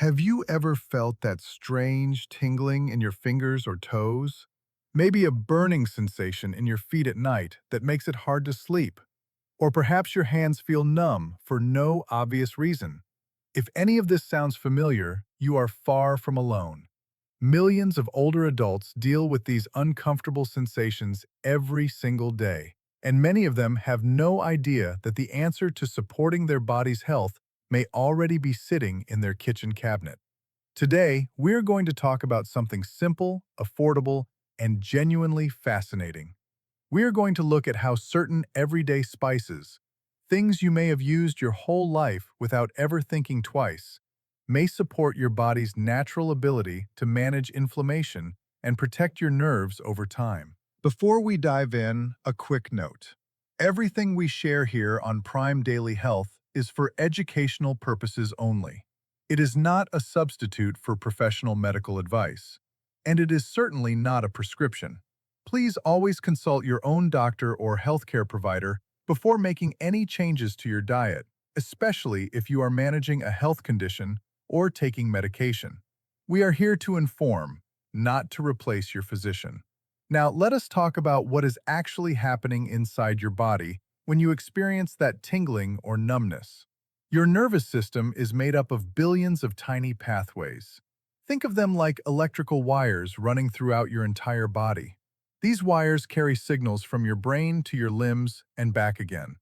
Have you ever felt that strange tingling in your fingers or toes? Maybe a burning sensation in your feet at night that makes it hard to sleep? Or perhaps your hands feel numb for no obvious reason? If any of this sounds familiar, you are far from alone. Millions of older adults deal with these uncomfortable sensations every single day, and many of them have no idea that the answer to supporting their body's health may already be sitting in their kitchen cabinet. Today, we're going to talk about something simple, affordable, and genuinely fascinating. We are going to look at how certain everyday spices, things you may have used your whole life without ever thinking twice, may support your body's natural ability to manage inflammation and protect your nerves over time. Before we dive in, a quick note. Everything we share here on Prime Daily Health is for educational purposes only. It is not a substitute for professional medical advice, and it is certainly not a prescription. Please always consult your own doctor or healthcare provider before making any changes to your diet, especially if you are managing a health condition or taking medication. We are here to inform, not to replace your physician. Now, let us talk about what is actually happening inside your body when you experience that tingling or numbness. Your nervous system is made up of billions of tiny pathways. Think of them like electrical wires running throughout your entire body. These wires carry signals from your brain to your limbs and back again.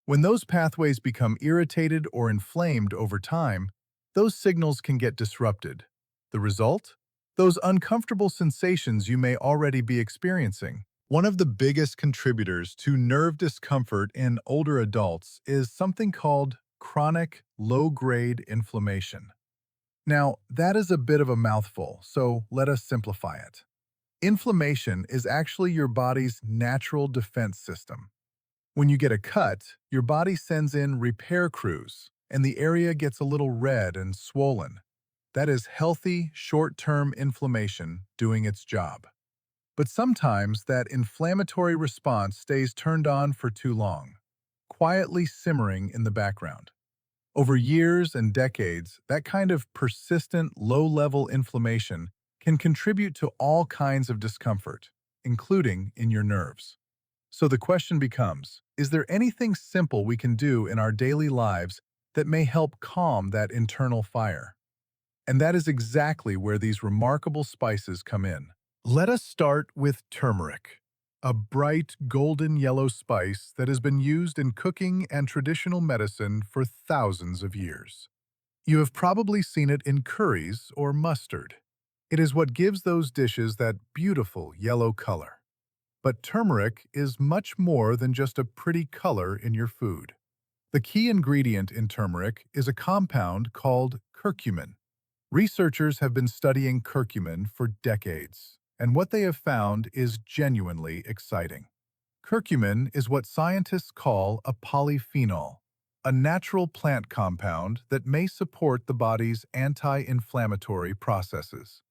When those pathways become irritated or inflamed over time, those signals can get disrupted. The result? Those uncomfortable sensations you may already be experiencing. One of the biggest contributors to nerve discomfort in older adults is something called chronic low-grade inflammation. Now, that is a bit of a mouthful, so let us simplify it. Inflammation is actually your body's natural defense system. When you get a cut, your body sends in repair crews, and the area gets a little red and swollen. That is healthy, short-term inflammation doing its job. But sometimes that inflammatory response stays turned on for too long, quietly simmering in the background. Over years and decades, that kind of persistent, low-level inflammation can contribute to all kinds of discomfort, including in your nerves. So the question becomes, is there anything simple we can do in our daily lives that may help calm that internal fire? And that is exactly where these remarkable spices come in. Let us start with turmeric, a bright golden yellow spice that has been used in cooking and traditional medicine for thousands of years. You have probably seen it in curries or mustard. It is what gives those dishes that beautiful yellow color. But turmeric is much more than just a pretty color in your food. The key ingredient in turmeric is a compound called curcumin. Researchers have been studying curcumin for decades, and what they have found is genuinely exciting. Curcumin is what scientists call a polyphenol, a natural plant compound that may support the body's anti-inflammatory processes.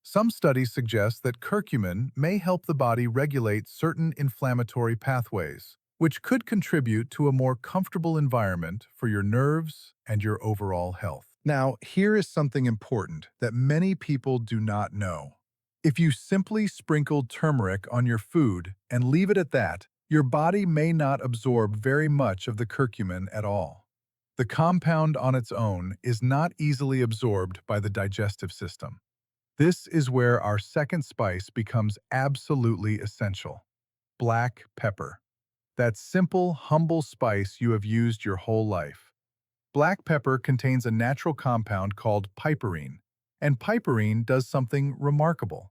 Some studies suggest that curcumin may help the body regulate certain inflammatory pathways, which could contribute to a more comfortable environment for your nerves and your overall health. Now, here is something important that many people do not know. If you simply sprinkle turmeric on your food and leave it at that, your body may not absorb very much of the curcumin at all. The compound on its own is not easily absorbed by the digestive system. This is where our second spice becomes absolutely essential: black pepper. That simple, humble spice you have used your whole life. Black pepper contains a natural compound called piperine, and piperine does something remarkable.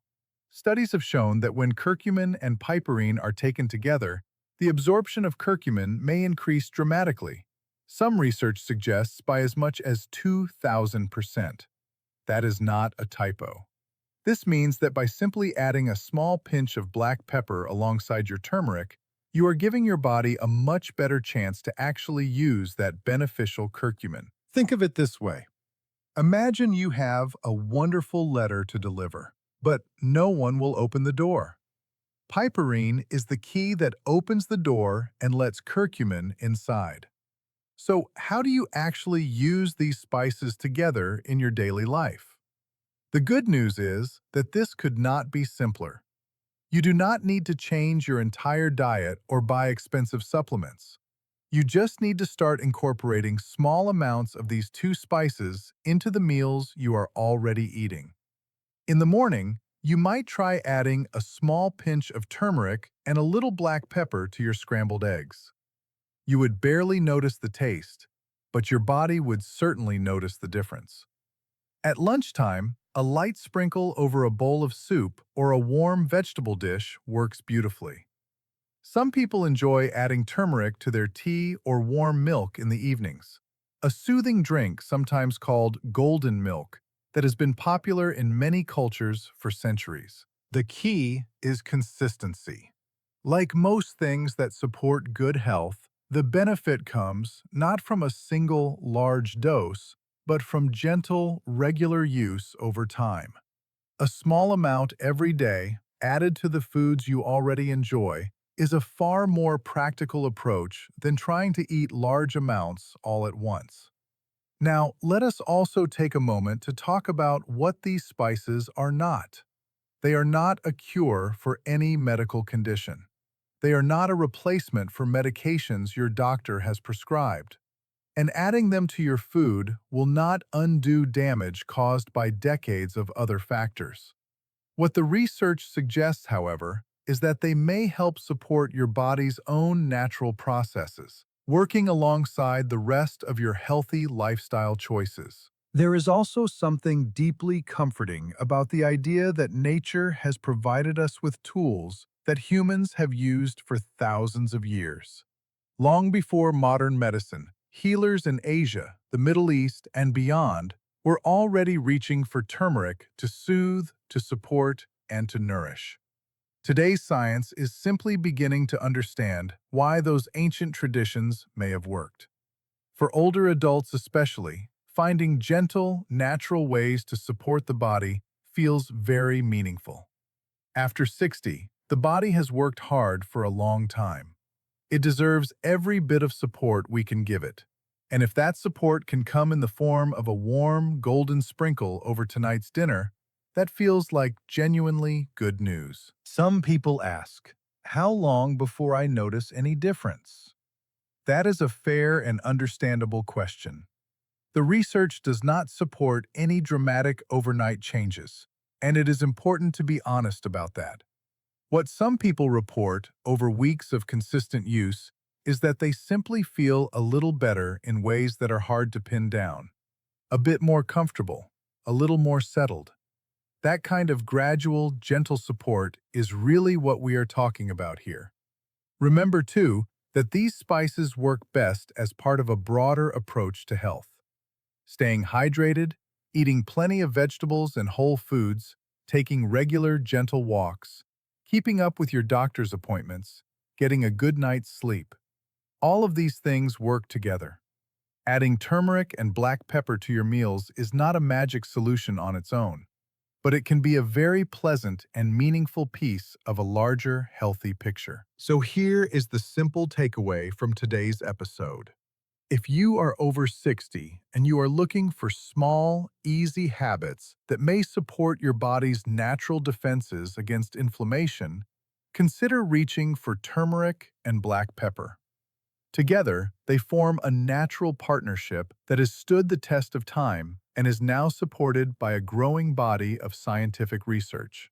Studies have shown that when curcumin and piperine are taken together, the absorption of curcumin may increase dramatically. Some research suggests by as much as 2,000%. That is not a typo. This means that by simply adding a small pinch of black pepper alongside your turmeric, you are giving your body a much better chance to actually use that beneficial curcumin. Think of it this way. Imagine you have a wonderful letter to deliver, but no one will open the door. Piperine is the key that opens the door and lets curcumin inside. So, how do you actually use these spices together in your daily life? The good news is that this could not be simpler. You do not need to change your entire diet or buy expensive supplements. You just need to start incorporating small amounts of these two spices into the meals you are already eating. In the morning, you might try adding a small pinch of turmeric and a little black pepper to your scrambled eggs. You would barely notice the taste, but your body would certainly notice the difference. At lunchtime, a light sprinkle over a bowl of soup or a warm vegetable dish works beautifully. Some people enjoy adding turmeric to their tea or warm milk in the evenings, a soothing drink sometimes called golden milk that has been popular in many cultures for centuries. The key is consistency. Like most things that support good health, the benefit comes not from a single large dose, but from gentle, regular use over time. A small amount every day, added to the foods you already enjoy, is a far more practical approach than trying to eat large amounts all at once. Now, let us also take a moment to talk about what these spices are not. They are not a cure for any medical condition. They are not a replacement for medications your doctor has prescribed. And adding them to your food will not undo damage caused by decades of other factors. What the research suggests, however, is that they may help support your body's own natural processes, working alongside the rest of your healthy lifestyle choices. There is also something deeply comforting about the idea that nature has provided us with tools that humans have used for thousands of years. Long before modern medicine, healers in Asia, the Middle East, and beyond were already reaching for turmeric to soothe, to support, and to nourish. Today's science is simply beginning to understand why those ancient traditions may have worked. For older adults especially, finding gentle, natural ways to support the body feels very meaningful. After 60, the body has worked hard for a long time. It deserves every bit of support we can give it. And if that support can come in the form of a warm, golden sprinkle over tonight's dinner, that feels like genuinely good news. Some people ask, how long before I notice any difference? That is a fair and understandable question. The research does not support any dramatic overnight changes, and it is important to be honest about that. What some people report over weeks of consistent use is that they simply feel a little better in ways that are hard to pin down, a bit more comfortable, a little more settled. That kind of gradual, gentle support is really what we are talking about here. Remember, too, that these spices work best as part of a broader approach to health. Staying hydrated, eating plenty of vegetables and whole foods, taking regular, gentle walks, keeping up with your doctor's appointments, getting a good night's sleep. All of these things work together. Adding turmeric and black pepper to your meals is not a magic solution on its own, but it can be a very pleasant and meaningful piece of a larger, healthy picture. So here is the simple takeaway from today's episode. If you are over 60 and you are looking for small, easy habits that may support your body's natural defenses against inflammation, consider reaching for turmeric and black pepper. Together, they form a natural partnership that has stood the test of time and is now supported by a growing body of scientific research.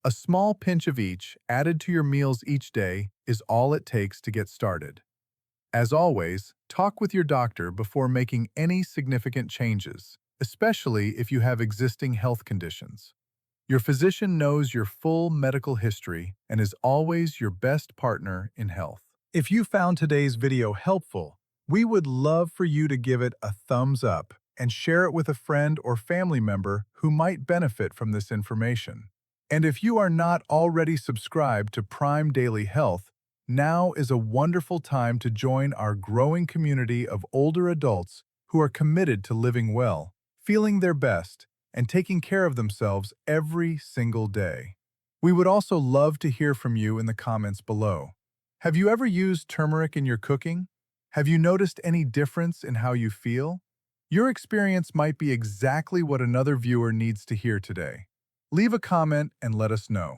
A small pinch of each added to your meals each day is all it takes to get started. As always, talk with your doctor before making any significant changes, especially if you have existing health conditions. Your physician knows your full medical history and is always your best partner in health. If you found today's video helpful, we would love for you to give it a thumbs up and share it with a friend or family member who might benefit from this information. And if you are not already subscribed to Prime Daily Health, now is a wonderful time to join our growing community of older adults who are committed to living well, feeling their best, and taking care of themselves every single day. We would also love to hear from you in the comments below. Have you ever used turmeric in your cooking? Have you noticed any difference in how you feel? Your experience might be exactly what another viewer needs to hear today. Leave a comment and let us know.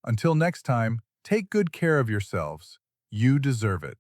Until next time, take good care of yourselves. You deserve it.